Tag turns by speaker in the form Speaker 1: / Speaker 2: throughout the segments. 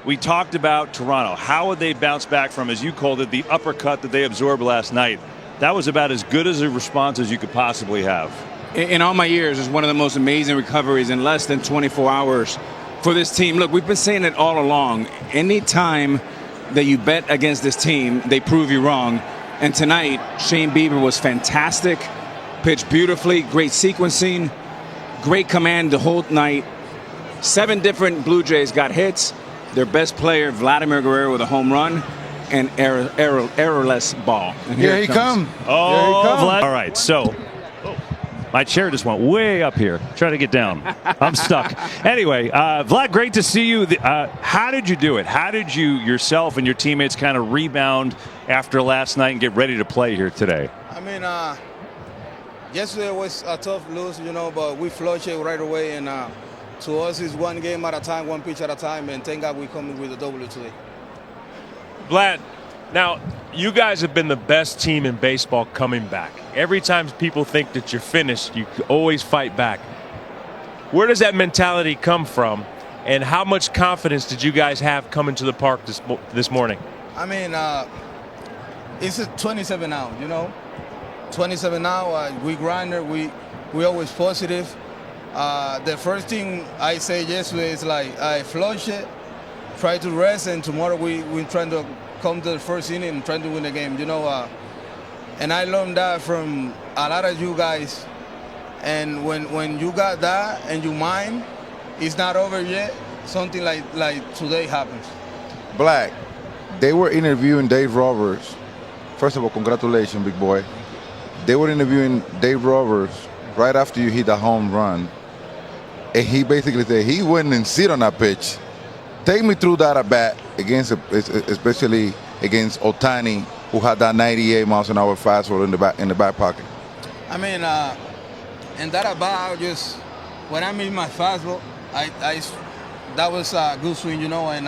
Speaker 1: we talked about Toronto. How would they bounce back from, as you called it, the uppercut that they absorbed last night? That was about as good as a response as you could possibly have.
Speaker 2: In all my years, it's one of the most amazing recoveries in less than 24 hours for this team. Look, we've been saying it all along. Any time that you bet against this team, they prove you wrong. And tonight, Shane Bieber was fantastic, pitched beautifully, great sequencing, great command the whole night. 7 different Blue Jays got hits. Their best player, Vladimir Guerrero, with a home run and errorless ball. And
Speaker 3: here he comes.
Speaker 1: Oh, Vlad. All right, so my chair just went way up here. Try to get down. I'm stuck. Anyway, Vlad, great to see you. How did you do it? How did you yourself and your teammates kind of rebound after last night and get ready to play here today?
Speaker 3: I mean, yesterday was a tough lose, you know, but we flushed it right away. And to us, it's one game at a time, one pitch at a time. And thank God we come with a W today.
Speaker 4: Vlad, now you guys have been the best team in baseball coming back. Every time people think that you're finished, you always fight back. Where does that mentality come from, and how much confidence did you guys have coming to the park this morning?
Speaker 3: I mean, it's a 27 now, you know. 27 now, we grinder, we always positive. The first thing I say yesterday is like, I flush it, try to rest, and tomorrow we're trying to come to the first inning and trying to win the game, you know. And I learned that from a lot of you guys. And when you got that and you mind, it's not over yet. Something like today happens.
Speaker 5: Black, they were interviewing Dave Roberts. First of all, congratulations, big boy. They were interviewing Dave Roberts right after you hit the home run. And he basically said he wouldn't and sit on that pitch. Take me through that at bat against, especially against Ohtani, who had that 98 miles an hour fastball in the back pocket.
Speaker 3: I mean, and that at bat, just when I made my fastball, that was a good swing, you know. And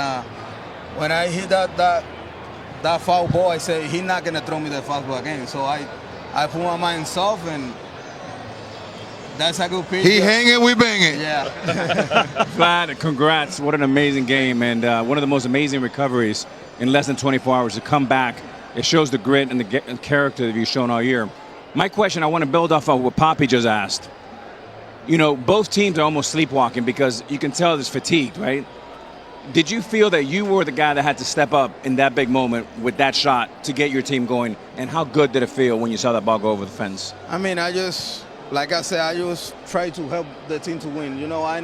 Speaker 3: when I hit that foul ball, I said he's not gonna throw me that fastball again. So I put my mind soft, and that's a good pitch.
Speaker 5: He hanging, we banging.
Speaker 3: Yeah.
Speaker 2: Vlad, congrats. What an amazing game, and one of the most amazing recoveries in less than 24 hours to come back. It shows the grit and the character that you've shown all year. My question, I want to build off of what Poppy just asked. You know, both teams are almost sleepwalking because you can tell it's fatigued, right? Did you feel that you were the guy that had to step up in that big moment with that shot to get your team going? And how good did it feel when you saw that ball go over the fence?
Speaker 3: I mean, like I said, I just try to help the team to win. You know, I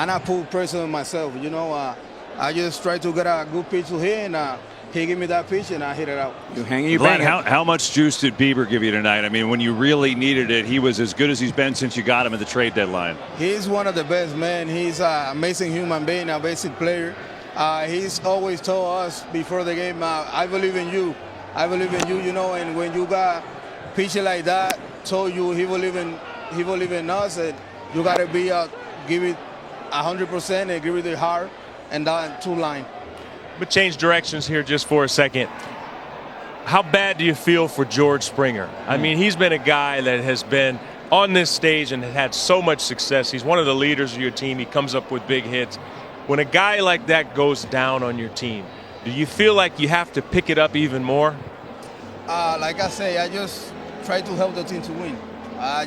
Speaker 3: not put pressure on myself. You know, I just try to get a good pitch to hit, and he gave me that pitch, and I hit it out.
Speaker 2: You hanging, you
Speaker 1: Vlad,
Speaker 2: banging.
Speaker 1: how much juice did Bieber give you tonight? I mean, when you really needed it, he was as good as he's been since you got him at the trade deadline.
Speaker 3: He's one of the best, man. He's an amazing human being, an amazing player. He's always told us before the game, I believe in you. I believe in you, you know, and when you got pitcher like that, told you he believe in us, and you got to give it 100% and give it the heart, and that 2 line.
Speaker 4: But change directions here just for a second. How bad do you feel for George Springer? I mean, he's been a guy that has been on this stage and had so much success. He's one of the leaders of your team. He comes up with big hits. When a guy like that goes down on your team, do you feel like you have to pick it up even more?
Speaker 3: Like I say, I just try to help the team to win. I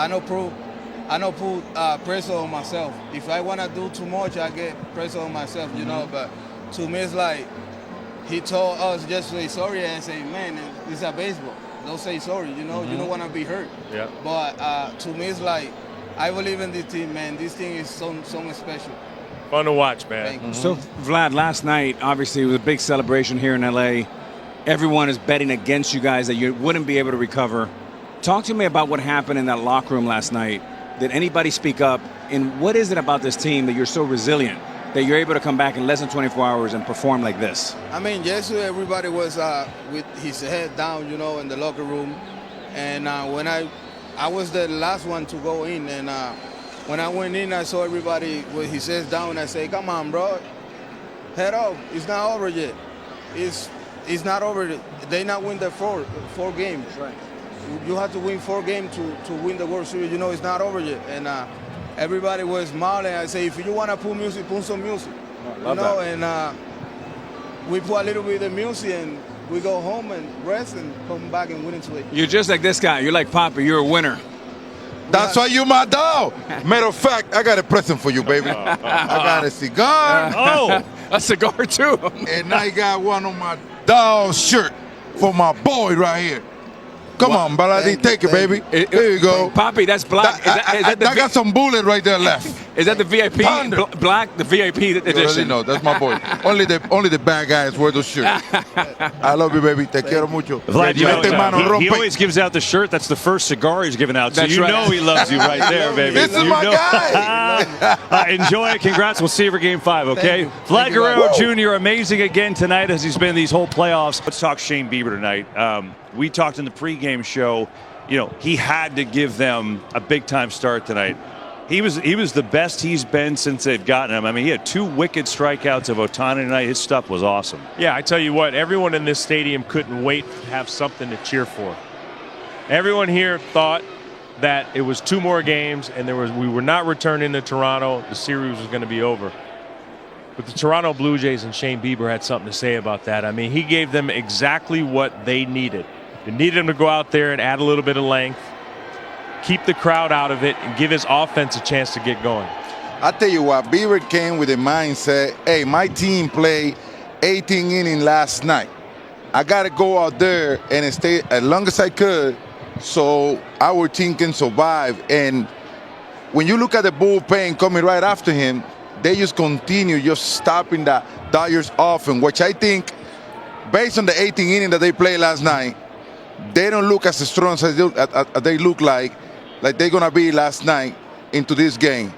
Speaker 3: don't put pressure on myself. If I want to do too much, I get pressure on myself, you know. But to me, it's like he told us just say sorry and say, man, it's a baseball. Don't say sorry, you know. You don't want to be hurt.
Speaker 4: Yeah.
Speaker 3: But to me, it's like I believe in this team, man. This thing is so special.
Speaker 4: Fun to watch, man.
Speaker 2: So, Vlad, last night, obviously, it was a big celebration here in L.A. Everyone is betting against you guys that you wouldn't be able to recover. Talk to me about what happened in that locker room last night. Did anybody speak up? And what is it about this team that you're so resilient, that you're able to come back in less than 24 hours and perform like this?
Speaker 3: I mean, yesterday everybody was with his head down, you know, in the locker room. And when I was the last one to go in, and when I went in, I saw everybody with his head down. I say, come on, bro, head up. It's not over yet. It's not over. They not win the four games.
Speaker 2: Right.
Speaker 3: You have to win 4 games to win the World Series. You know, it's not over yet. And everybody was smiling. I say, if you want to put music, put some music.
Speaker 2: Love
Speaker 3: you know,
Speaker 2: that.
Speaker 3: and we put a little bit of music and we go home and rest and come back and win into it.
Speaker 2: You're just like this guy. You're like Papa. You're a winner.
Speaker 5: That's why you my dog. Matter of fact, I got a present for you, baby. I got a cigar.
Speaker 1: Oh,
Speaker 2: A cigar too.
Speaker 5: And I got one on my dog's shirt for my boy right here. Come on, Baladi, take it, baby. Here you go.
Speaker 2: Poppy, that's black.
Speaker 5: I got some bullet right there left.
Speaker 2: Is that the VIP black? The VIP
Speaker 5: You already
Speaker 2: edition.
Speaker 5: know, that's my boy. Only the bad guys wear those shirts. I love you, baby. Te quiero mucho.
Speaker 1: Vlad, you
Speaker 5: Mete mano,
Speaker 1: know, he
Speaker 5: rompe.
Speaker 1: always gives out the shirt. That's the first cigar he's given out. So
Speaker 2: That's
Speaker 1: you
Speaker 2: right.
Speaker 1: know he loves you right there, baby.
Speaker 5: This is
Speaker 1: You
Speaker 5: my
Speaker 1: know.
Speaker 5: guy.
Speaker 1: Enjoy it. Congrats. We'll see you for Game 5, okay?
Speaker 3: you.
Speaker 1: Vlad
Speaker 3: Thank you,
Speaker 1: Guerrero
Speaker 3: Vlad.
Speaker 1: Jr. amazing again tonight as he's been in these whole playoffs. Let's talk Shane Bieber tonight. We talked in the pregame show. You know, he had to give them a big-time start tonight. He was the best he's been since they've gotten him. I mean, he had 2 wicked strikeouts of Ohtani tonight. His stuff was awesome.
Speaker 4: Yeah, I tell you what, everyone in this stadium couldn't wait to have something to cheer for. Everyone here thought that it was 2 more games and we were not returning to Toronto. The series was going to be over. But the Toronto Blue Jays and Shane Bieber had something to say about that. I mean, he gave them exactly what they needed. They needed him to go out there and add a little bit of length, keep the crowd out of it, and give his offense a chance to get going.
Speaker 5: I tell you what, Bieber came with a mindset, hey, my team played 18 innings last night. I got to go out there and stay as long as I could so our team can survive. And when you look at the bullpen coming right after him, they just continue just stopping the Dodgers offense, which I think, based on the 18 innings that they played last night, they don't look as strong as they look like they're going to be last night into this game.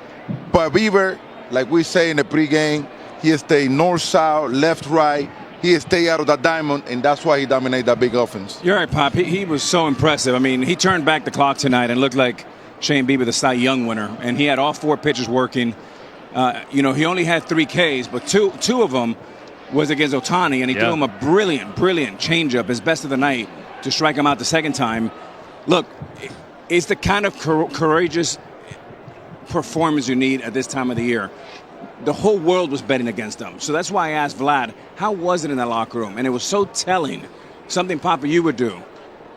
Speaker 5: But Bieber, like we say in the pregame, he stayed north-south, left-right. He stayed out of the diamond, and that's why he dominated that big offense.
Speaker 2: You're right, Pop. He was so impressive. I mean, he turned back the clock tonight and looked like Shane Bieber, the Cy Young winner, and he had all 4 pitches working. You know, he only had 3 Ks, but two of them was against Ohtani, and he threw him a brilliant changeup, his best of the night, to strike him out the second time. Look, it's the kind of courageous performance you need at this time of the year. The whole world was betting against them. So that's why I asked Vlad, how was it in that locker room? And it was so telling, something, Papa, you would do,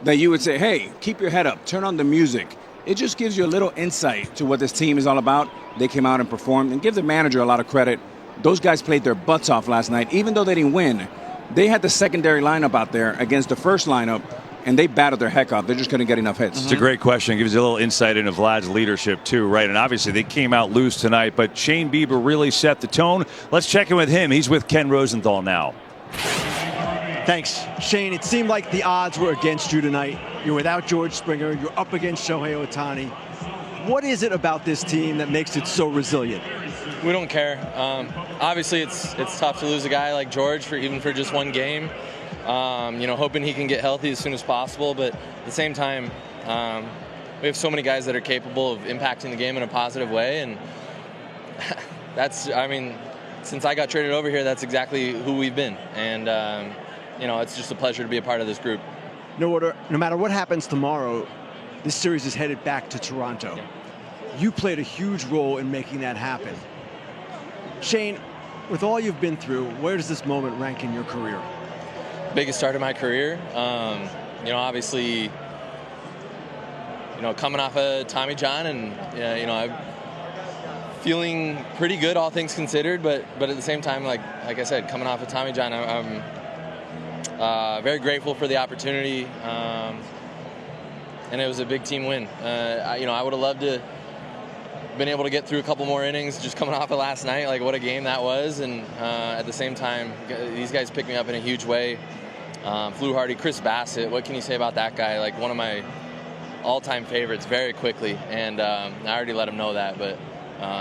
Speaker 2: that you would say, hey, keep your head up, turn on the music. It just gives you a little insight to what this team is all about. They came out and performed, and give the manager a lot of credit. Those guys played their butts off last night. Even though they didn't win, they had the secondary lineup out there against the first lineup, and they battled their heck off. They just couldn't get enough hits.
Speaker 1: It's a great question. It gives you a little insight into Vlad's leadership, too, right? And obviously, they came out loose tonight, but Shane Bieber really set the tone. Let's check in with him. He's with Ken Rosenthal now.
Speaker 6: Thanks, Shane. It seemed like the odds were against you tonight. You're without George Springer. You're up against Shohei Ohtani. What is it about this team that makes it so resilient?
Speaker 7: We don't care. Obviously, it's tough to lose a guy like George even for just 1 game. You know, hoping he can get healthy as soon as possible. But at the same time, we have so many guys that are capable of impacting the game in a positive way. And that's, I mean, since I got traded over here, that's exactly who we've been. And, you know, it's just a pleasure to be a part of this group.
Speaker 6: No matter what happens tomorrow, this series is headed back to Toronto.
Speaker 7: Yeah.
Speaker 6: You played a huge role in making that happen. Shane, with all you've been through, where does this moment rank in your career?
Speaker 7: Biggest start of my career. You know, obviously, you know, coming off of Tommy John, and you know, I'm feeling pretty good, all things considered. But at the same time, like I said, coming off of Tommy John, I'm very grateful for the opportunity, and it was a big team win. You know, I would have loved to been able to get through a couple more innings just coming off of last night. Like, what a game that was. And at the same time, these guys picked me up in a huge way. Flew Hardy, Chris Bassett, what can you say about that guy? Like, one of my all-time favorites very quickly. And I already let him know that, but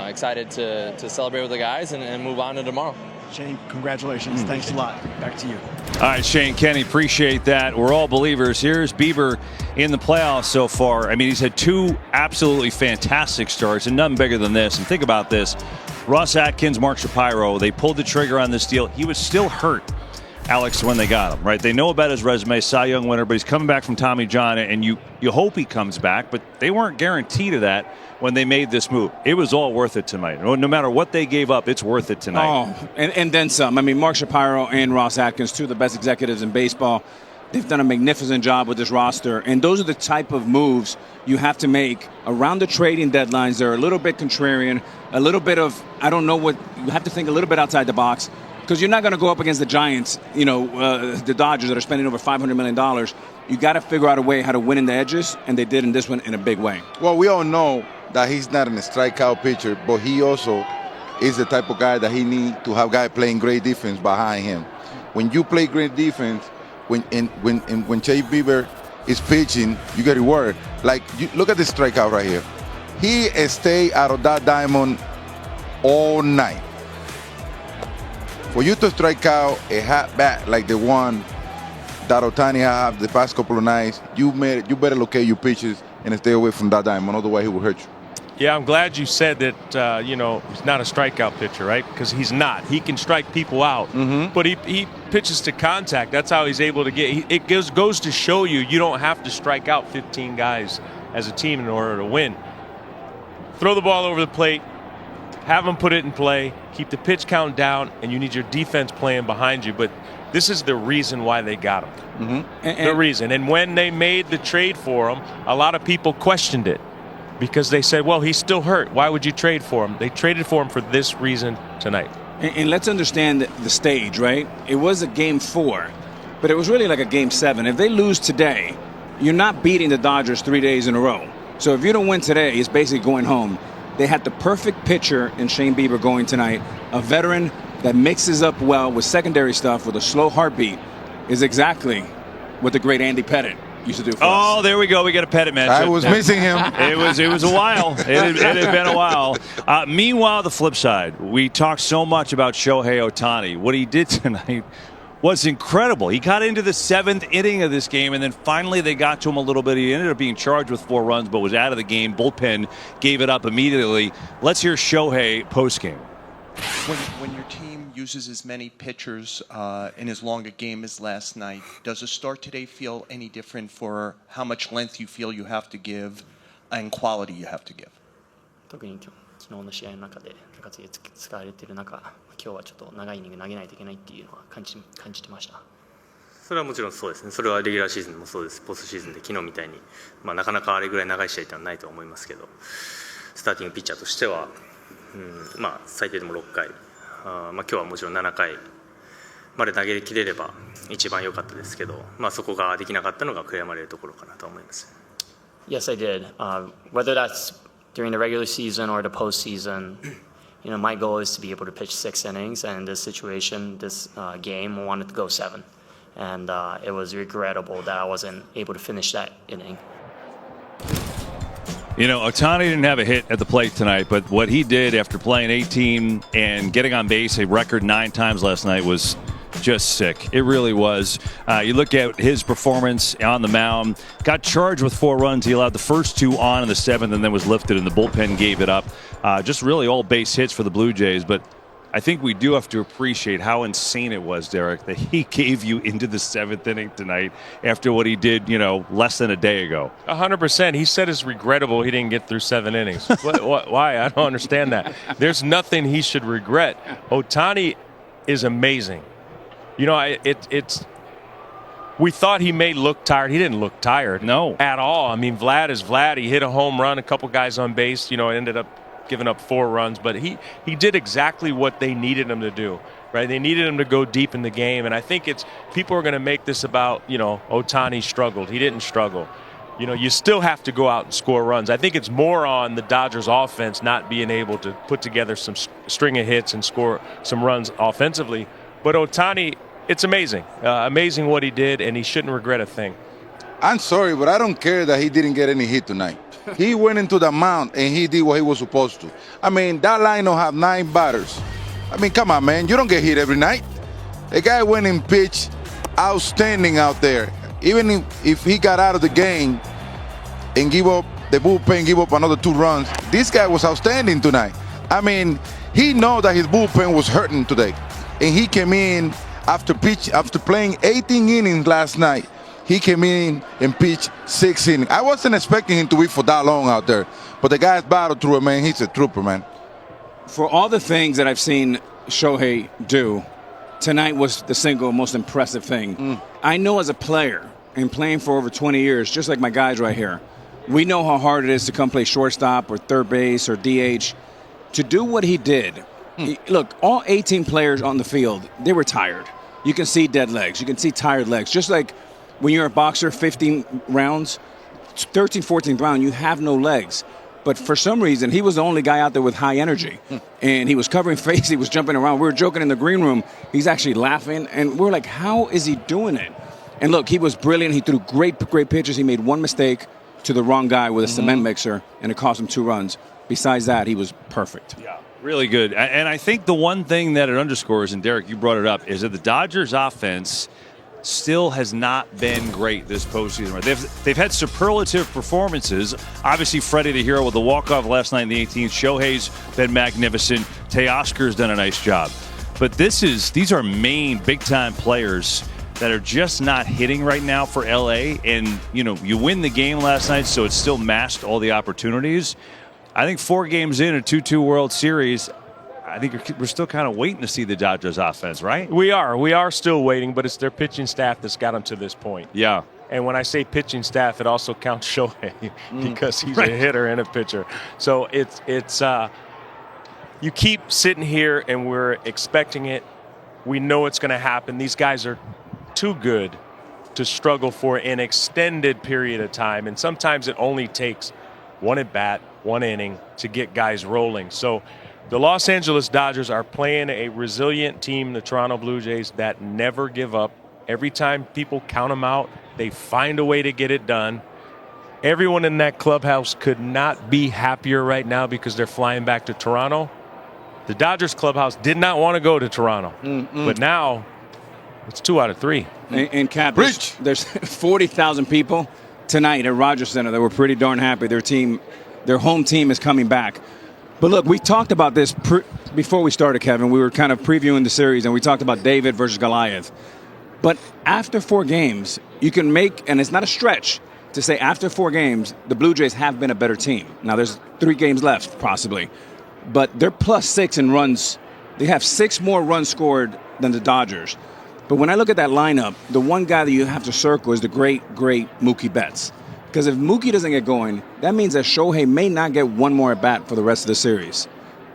Speaker 7: excited to celebrate with the guys and move on to tomorrow.
Speaker 6: Shane, congratulations. Thanks a lot. Back to you.
Speaker 1: All right, Shane, Kenny, appreciate that. We're all believers. Here's Bieber in the playoffs so far. I mean, he's had 2 absolutely fantastic starts and none bigger than this. And think about this. Ross Atkins, Mark Shapiro, they pulled the trigger on this deal. He was still hurt Alex, when they got him, right? They know about his resume, Cy Young winner, but he's coming back from Tommy John, and you hope he comes back, but they weren't guaranteed of that when they made this move. It was all worth it tonight. No matter what they gave up, it's worth it tonight.
Speaker 2: Oh, and then some. I mean, Mark Shapiro and Ross Atkins, two of the best executives in baseball. They've done a magnificent job with this roster, and those are the type of moves you have to make around the trading deadlines. They're a little bit contrarian, a little bit of, I don't know what, you have to think a little bit outside the box, because you're not going to go up against the Giants, the Dodgers that are spending over $500 million. You got to figure out a way how to win in the edges, and they did in this one in a big way.
Speaker 5: Well, we all know that he's not a strikeout pitcher, but he also is the type of guy that he needs to have guy playing great defense behind him. When you play great defense, when Shea Bieber is pitching, you get rewarded. Like, look at this strikeout right here. He stayed out of that diamond all night. For you to strike out a hot bat like the one that Ohtani had the past couple of nights, you better locate your pitches and stay away from that diamond, otherwise he will hurt you.
Speaker 4: Yeah, I'm glad you said that, he's not a strikeout pitcher, right? Because he's not. He can strike people out, but he pitches to contact. That's how he's able to get. It goes to show you don't have to strike out 15 guys as a team in order to win. Throw the ball over the plate, have them put it in play, keep the pitch count down, and you need your defense playing behind you. But this is the reason why they got him. The reason. And when they made the trade for him, a lot of people questioned it. Because they said, well, he's still hurt. Why would you trade for him? They traded for him for this reason tonight.
Speaker 2: And let's understand the stage, right? It was a game 4, but it was really like a game 7. If they lose today, you're not beating the Dodgers 3 days in a row. So if you don't win today, it's basically going home. They had the perfect pitcher in Shane Bieber going tonight. A veteran that mixes up well with secondary stuff with a slow heartbeat is exactly what the great Andy Pettitte used to do for us.
Speaker 1: There we go. We got a Pettitte match.
Speaker 5: I was missing him.
Speaker 1: It was a while. It had been a while. Meanwhile, the flip side, we talked so much about Shohei Ohtani. What he did tonight was incredible. He got into the 7th inning of this game, and then finally they got to him a little bit. He ended up being charged with 4 runs, but was out of the game. Bullpen gave it up immediately. Let's hear Shohei postgame.
Speaker 8: When your team uses as many pitchers in as long a game as last night, does a start today feel any different for how much length you feel you have to give and quality you have to give?
Speaker 9: 特に昨日の試合の中で中継ぎ使われている中、今日はちょっと長いイニング投げないといけないっていうのは感じてました。
Speaker 10: それはもちろんそうですね。それはレギュラーシーズンもそうです。ポストシーズンで昨日みたいに、なかなかあれぐらい長い試合ってのはないと思いますけど、スターティングピッチャーとしては、最低でも6回、今日はもちろん7回まで投げ切れれば一番良かったですけど、そこができなかったのが悔やまれるところかなと思います。
Speaker 9: Yes, I did. Whether that's during the regular season or the postseason, my goal is to be able to pitch 6 innings, and in this situation, this game, I wanted to go 7. And it was regrettable that I wasn't able to finish that inning.
Speaker 1: Ohtani didn't have a hit at the plate tonight, but what he did after playing 18 and getting on base a record 9 times last night was just sick. It really was. You look at his performance on the mound, got charged with 4 runs. He allowed the first 2 on in the 7th and then was lifted, and the bullpen gave it up. Just really all base hits for the Blue Jays, but I think we do have to appreciate how insane it was, Derek, that he gave you into the 7th inning tonight after what he did, less than a day ago.
Speaker 4: 100%. He said it's regrettable he didn't get through 7 innings. Why? I don't understand that. There's nothing he should regret. Ohtani is amazing. We thought he may look tired. He didn't look tired.
Speaker 1: No.
Speaker 4: At all. I mean, Vlad is Vlad. He hit a home run, a couple guys on base, ended up giving up 4 runs, but he did exactly what they needed him to do, right? They needed him to go deep in the game, and I think people are going to make this about, Ohtani struggled. He didn't struggle. You still have to go out and score runs. I think it's more on the Dodgers offense not being able to put together some string of hits and score some runs offensively. But Ohtani, it's amazing. Amazing what he did, and he shouldn't regret a thing.
Speaker 5: I'm sorry, but I don't care that he didn't get any hit tonight. He went into the mound and he did what he was supposed to. I mean, that lineup have 9 batters. I mean, come on, man. You don't get hit every night. The guy went and pitched outstanding out there. Even if he got out of the game and give up the bullpen, give up another 2 runs, this guy was outstanding tonight. I mean, he know that his bullpen was hurting today. And he came in after playing 18 innings last night, he came in and pitched 6 innings. I wasn't expecting him to be for that long out there, but the guy's battled through it, man. He's a trooper, man.
Speaker 2: For all the things that I've seen Shohei do, tonight was the single most impressive thing. I know as a player and playing for over 20 years, just like my guys right here, we know how hard it is to come play shortstop or third base or DH. To do what he did, look, all 18 players on the field, they were tired. You can see dead legs. You can see tired legs. Just like when you're a boxer, 15 rounds, 13th, 14th round, you have no legs. But for some reason, he was the only guy out there with high energy. And he was covering face. He was jumping around. We were joking in the green room. He's actually laughing. And we're like, how is he doing it? And look, he was brilliant. He threw great pitches. He made one mistake to the wrong guy with a cement mixer, and it cost him 2 runs. Besides that, he was perfect.
Speaker 1: Yeah, really good. And I think the one thing that it underscores, and Derek, you brought it up, is that the Dodgers offense still has not been great this postseason. They've had superlative performances. Obviously, Freddie the hero with the walk-off last night in the 18th. Shohei's been magnificent. Teoscar's done a nice job. But these are main big-time players that are just not hitting right now for LA. And, you win the game last night, so it still masked all the opportunities. I think 4 games in a 2-2 World Series, I think we're still kind of waiting to see the Dodgers offense, right?
Speaker 4: We are still waiting, but it's their pitching staff that's got them to this point.
Speaker 1: Yeah.
Speaker 4: And when I say pitching staff, it also counts Shohei because he's a hitter and a pitcher. So it's you keep sitting here and we're expecting it. We know it's going to happen. These guys are too good to struggle for an extended period of time, and sometimes it only takes one at bat, 1 inning to get guys rolling. So the Los Angeles Dodgers are playing a resilient team, the Toronto Blue Jays, that never give up. Every time people count them out, they find a way to get it done. Everyone in that clubhouse could not be happier right now because they're flying back to Toronto. The Dodgers clubhouse did not want to go to Toronto, but now it's 2 out of 3.
Speaker 2: And Cap, there's 40,000 people tonight at Rogers Center that were pretty darn happy. Their home team is coming back. But look, we talked about this before we started, Kevin. We were kind of previewing the series, and we talked about David versus Goliath. But after 4 games, you can make, and it's not a stretch to say after 4 games, the Blue Jays have been a better team. Now, there's 3 games left, possibly. But they're +6 in runs. They have 6 more runs scored than the Dodgers. But when I look at that lineup, the one guy that you have to circle is the great Mookie Betts. Because if Mookie doesn't get going, that means that Shohei may not get 1 more at-bat for the rest of the series.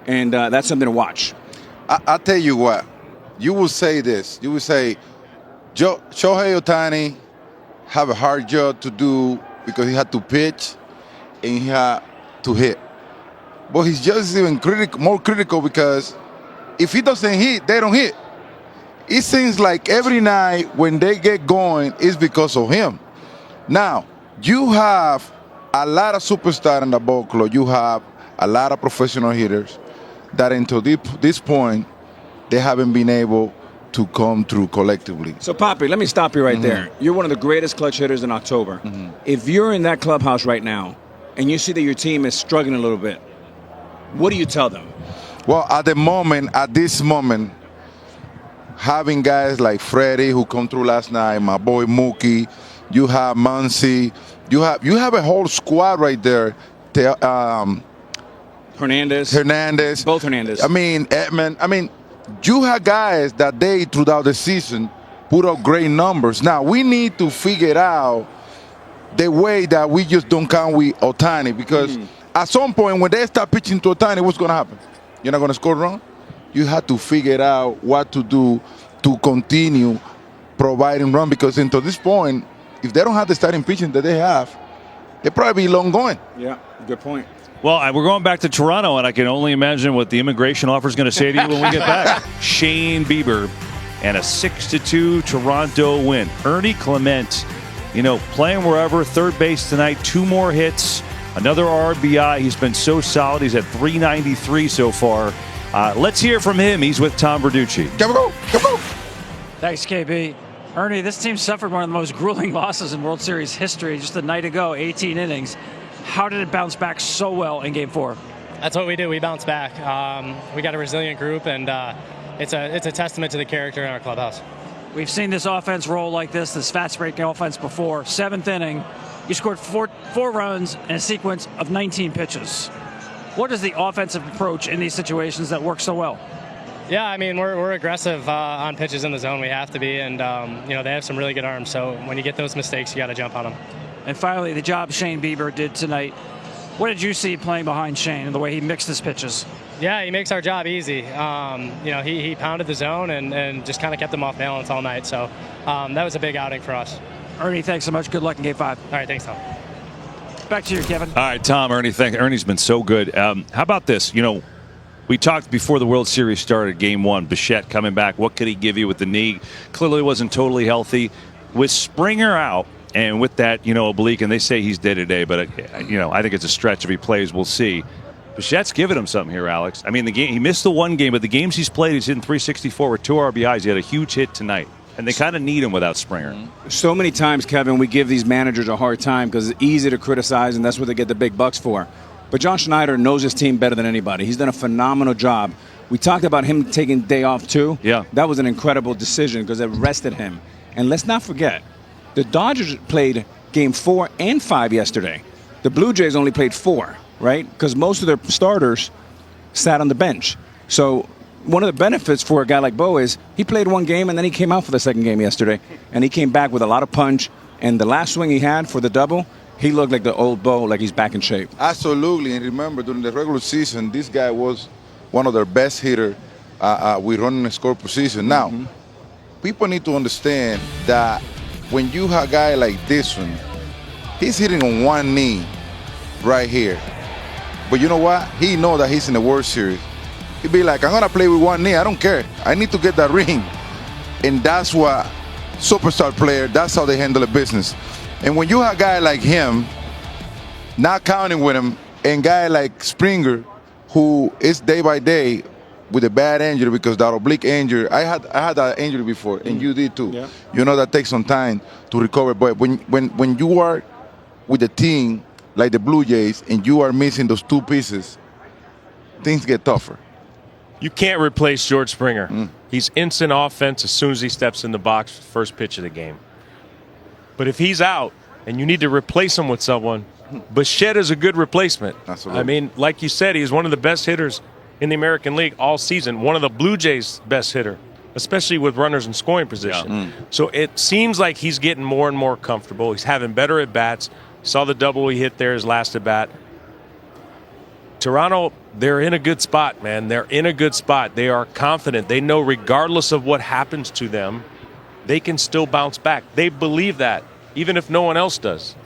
Speaker 2: And that's something to watch.
Speaker 5: I'll tell you what. You will say this. You will say, Shohei Ohtani have a hard job to do because he had to pitch and he had to hit. But he's just even more critical because if he doesn't hit, they don't hit. It seems like every night when they get going, it's because of him. Now, you have a lot of superstars in the ball club. You have a lot of professional hitters that until this point, they haven't been able to come through collectively.
Speaker 2: So, Papi, let me stop you right there. You're one of the greatest clutch hitters in October. If you're in that clubhouse right now and you see that your team is struggling a little bit, what do you tell them?
Speaker 5: Well, at this moment, having guys like Freddie who come through last night, my boy Mookie, you have Muncy, you have a whole squad right there.
Speaker 2: Hernandez. Both Hernandez.
Speaker 5: I mean, Edman. I mean, you have guys that they, throughout the season, put up great numbers. Now, we need to figure out the way that we just don't count with Ohtani because at some point when they start pitching to Ohtani, what's going to happen? You're not going to score run? You have to figure out what to do to continue providing run because until this point, if they don't have the starting pitching that they have, they'll probably be long going.
Speaker 2: Yeah, good point.
Speaker 1: Well, we're going back to Toronto, and I can only imagine what the immigration offer is going to say to you when we get back. Shane Bieber and a 6-2 Toronto win. Ernie Clement, playing wherever, third base tonight, 2 more hits, another RBI. He's been so solid. He's at 393 so far. Let's hear from him. He's with Tom Verducci.
Speaker 5: Go.
Speaker 11: Thanks, KB. Ernie, this team suffered one of the most grueling losses in World Series history just a night ago, 18 innings. How did it bounce back so well in Game 4?
Speaker 12: That's what we do. We bounce back. We got a resilient group, and it's a testament to the character in our clubhouse.
Speaker 11: We've seen this offense roll like this fast-breaking offense before. 7th inning, you scored four runs in a sequence of 19 pitches. What is the offensive approach in these situations that works so well?
Speaker 12: Yeah, I mean, we're aggressive on pitches in the zone. We have to be, and you know, they have some really good arms. So when you get those mistakes, you got to jump on them.
Speaker 11: And finally, the job Shane Bieber did tonight. What did you see playing behind Shane and the way he mixed his pitches?
Speaker 12: Yeah, he makes our job easy. You know, he pounded the zone and just kind of kept them off balance all night. So that was a big outing for us.
Speaker 11: Ernie, thanks so much. Good luck in Game 5.
Speaker 12: All right, thanks, Tom.
Speaker 11: Back to you, Kevin.
Speaker 1: All right, Tom, Ernie, Ernie's been so good. How about this? You know, we talked before the World Series started, Game 1, Bichette coming back. What could he give you with the knee? Clearly wasn't totally healthy. With Springer out and with that, you know, oblique, and they say he's day-to-day, but, you know, I think it's a stretch if he plays. We'll see. Bichette's giving him something here, Alex. I mean, the game, he missed the one game, but the games he's played, he's hitting 364 with 2 RBIs. He had a huge hit tonight. And they kind of need him without Springer.
Speaker 2: So many times, Kevin, we give these managers a hard time because it's easy to criticize, and that's what they get the big bucks for. But John Schneider knows his team better than anybody. He's done a phenomenal job. We talked about him taking day off, too.
Speaker 1: Yeah.
Speaker 2: That was an incredible decision because it rested him. And let's not forget, the Dodgers played Game 4 and 5 yesterday. The Blue Jays only played 4, right? Because most of their starters sat on the bench. So one of the benefits for a guy like Bo is he played one game and then he came out for the second game yesterday. And he came back with a lot of punch. And the last swing he had for the double, he looked like the old Bo, like he's back in shape.
Speaker 5: Absolutely. And remember, during the regular season, this guy was one of their best hitters with running and score position. Now, people need to understand that when you have a guy like this one, he's hitting on one knee right here. But you know what? He knows that he's in the World Series. He'd be like, I'm going to play with one knee. I don't care. I need to get that ring. And that's what superstar player, that's how they handle the business. And when you have a guy like him, not counting with him, and a guy like Springer, who is day by day with a bad injury because that oblique injury, I had that injury before, and you did too.
Speaker 2: Yeah.
Speaker 5: You know that takes some time to recover. But when you are with a team like the Blue Jays and you are missing those 2 pieces, things get tougher.
Speaker 4: You can't replace George Springer. He's instant offense as soon as he steps in the box, first pitch of the game. But if he's out and you need to replace him with someone, Bichette is a good replacement.
Speaker 5: Absolutely.
Speaker 4: I mean, like you said, he's one of the best hitters in the American League all season, one of the Blue Jays' best hitter, especially with runners in scoring position.
Speaker 1: Yeah.
Speaker 4: So it seems like he's getting more and more comfortable. He's having better at-bats. Saw the double he hit there his last at-bat. Toronto, they're in a good spot, man. They're in a good spot. They are confident. They know regardless of what happens to them, they can still bounce back. They believe that, even if no one else does.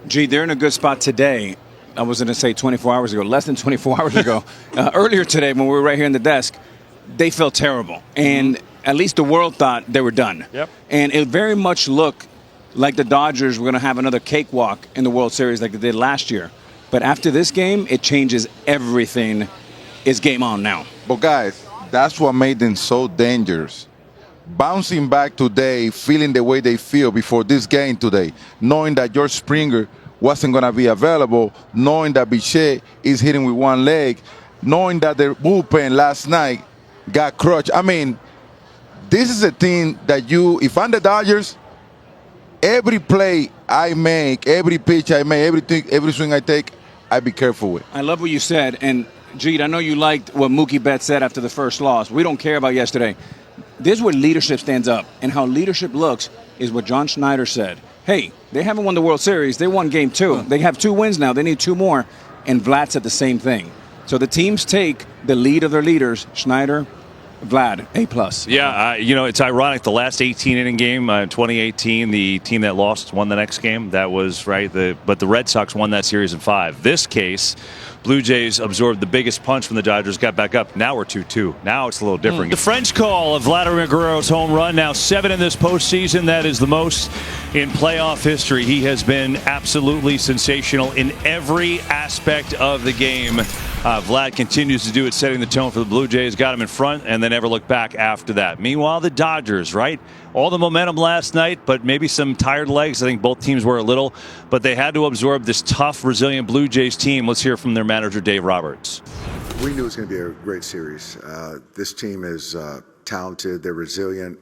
Speaker 2: Gee, they're in a good spot today. I was going to say 24 hours ago, less than 24 hours ago. Earlier today, when we were right here in the desk, they felt terrible. And at least the world thought they were done.
Speaker 4: Yep.
Speaker 2: And it very much looked like the Dodgers were going to have another cakewalk in the World Series like they did last year. But after this game, it changes everything. It's game on now.
Speaker 5: But guys, that's what made them so dangerous. Bouncing back today, feeling the way they feel before this game today, knowing that George Springer wasn't going to be available, knowing that Bichette is hitting with one leg, knowing that the bullpen last night got crushed. I mean, this is a team that if I'm the Dodgers, every play I make, every pitch I make, every swing I take, I be careful with.
Speaker 2: I love what you said. And, Jeet, I know you liked what Mookie Betts said after the first loss. We don't care about yesterday. This is where leadership stands up. And how leadership looks is what John Schneider said. Hey, they haven't won the World Series. They won Game 2. They have 2 wins now. They need 2 more. And Vlad said the same thing. So the teams take the lead of their leaders, Schneider, Vlad, A+.
Speaker 1: Yeah, you know, it's ironic. The last 18-inning game, 2018, the team that lost won the next game. That was right. But the Red Sox won that series in 5. This case, Blue Jays absorbed the biggest punch from the Dodgers, got back up. Now we're 2-2. Now it's a little different. The French call of Vladimir Guerrero's home run, now 7 in this postseason. That is the most in playoff history. He has been absolutely sensational in every aspect of the game. Vlad continues to do it, setting the tone for the Blue Jays. Got him in front and then never looked back after that. Meanwhile, the Dodgers, right? All the momentum last night, but maybe some tired legs. I think both teams were a little, but they had to absorb this tough, resilient Blue Jays team. Let's hear from their manager, Dave Roberts.
Speaker 13: We knew it was going to be a great series. This team is talented, they're resilient.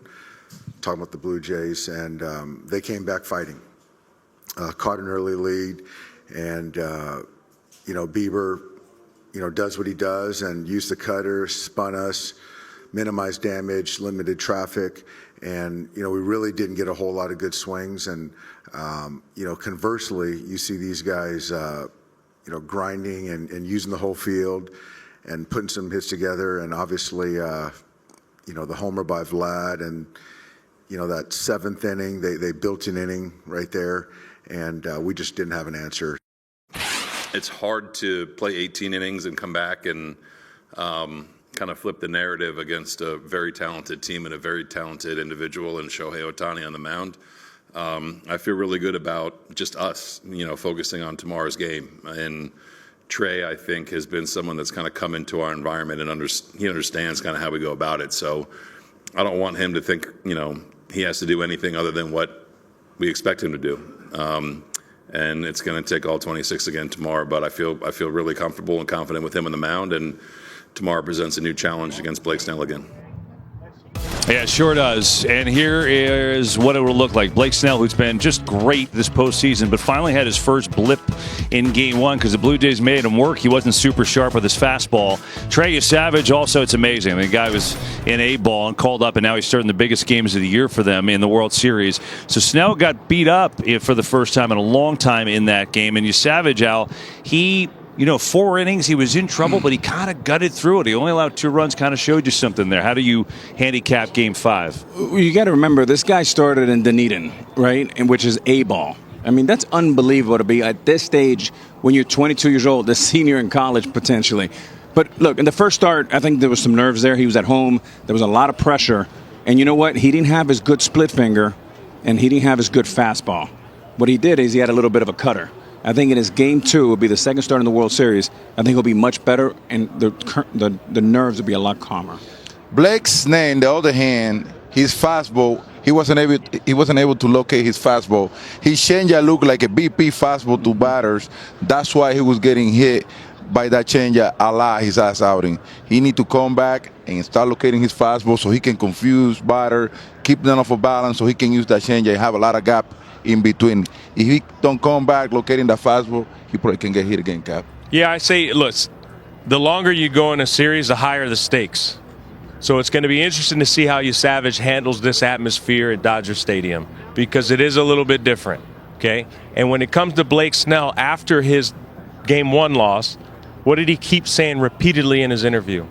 Speaker 13: Talking about the Blue Jays, and they came back fighting. Caught an early lead, and Bieber, does what he does and used the cutter, spun us, minimized damage, limited traffic, and we really didn't get a whole lot of good swings. And conversely, you see these guys, grinding and using the whole field and putting some hits together, and obviously, the homer by Vlad and. That seventh inning, they built an inning right there, and we just didn't have an answer.
Speaker 14: It's hard to play 18 innings and come back and kind of flip the narrative against a very talented team and a very talented individual in Shohei Ohtani on the mound. I feel really good about just us, focusing on tomorrow's game. And Trey, I think, has been someone that's kind of come into our environment and he understands kind of how we go about it. So I don't want him to think, he has to do anything other than what we expect him to do. And it's going to take all 26 again tomorrow, but I feel really comfortable and confident with him on the mound, and tomorrow presents a new challenge against Blake Snell again.
Speaker 1: Yeah, it sure does. And here is what it will look like. Blake Snell, who's been just great this postseason, but finally had his first blip in Game 1 because the Blue Jays made him work. He wasn't super sharp with his fastball. Trey Savage, also, it's amazing. The guy was in A-ball and called up, and now he's starting the biggest games of the year for them in the World Series. So Snell got beat up for the first time in a long time in that game. And Savage, Al, he... 4 innings, he was in trouble, but he kind of gutted through it. He only allowed 2 runs, kind of showed you something there. How do you handicap Game 5?
Speaker 2: You got to remember, this guy started in Dunedin, right, and which is A-ball. I mean, that's unbelievable to be at this stage when you're 22 years old, the senior in college potentially. But look, in the first start, I think there was some nerves there. He was at home. There was a lot of pressure. And you know what? He didn't have his good split finger, and he didn't have his good fastball. What he did is he had a little bit of a cutter. I think in his Game 2, will be the second start in the World Series. I think he'll be much better, and the nerves will be a lot calmer.
Speaker 5: Blake Snell, on the other hand, his fastball, he wasn't able to locate his fastball. His changeup looked like a BP fastball to batters. That's why he was getting hit by that changeup a lot his last outing. He need to come back and start locating his fastball so he can confuse batter, keep them off of balance so he can use that changeup and have a lot of gap in between. If he don't come back locating the fastball, he probably can get hit again, Cap.
Speaker 4: Yeah, I say, look, the longer you go in a series, the higher the stakes. So it's going to be interesting to see how Savage handles this atmosphere at Dodger Stadium, because it is a little bit different, okay? And when it comes to Blake Snell, after his Game 1 loss, what did he keep saying repeatedly in his interview?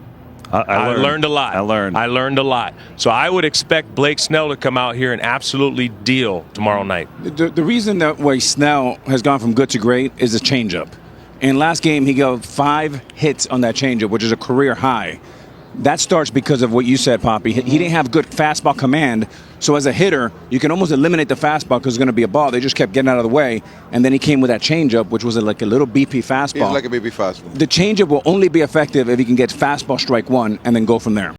Speaker 4: I learned a lot. I learned a lot. So I would expect Blake Snell to come out here and absolutely deal tomorrow night.
Speaker 2: The reason that why Snell has gone from good to great is the changeup. In last game, he got 5 hits on that changeup, which is a career high. That starts because of what you said, Poppy. He didn't have good fastball command. So as a hitter, you can almost eliminate the fastball because it's going to be a ball. They just kept getting out of the way. And then he came with that changeup, which was like a little BP fastball.
Speaker 5: It's like a BP fastball.
Speaker 2: The changeup will only be effective if he can get fastball strike 1 and then go from there.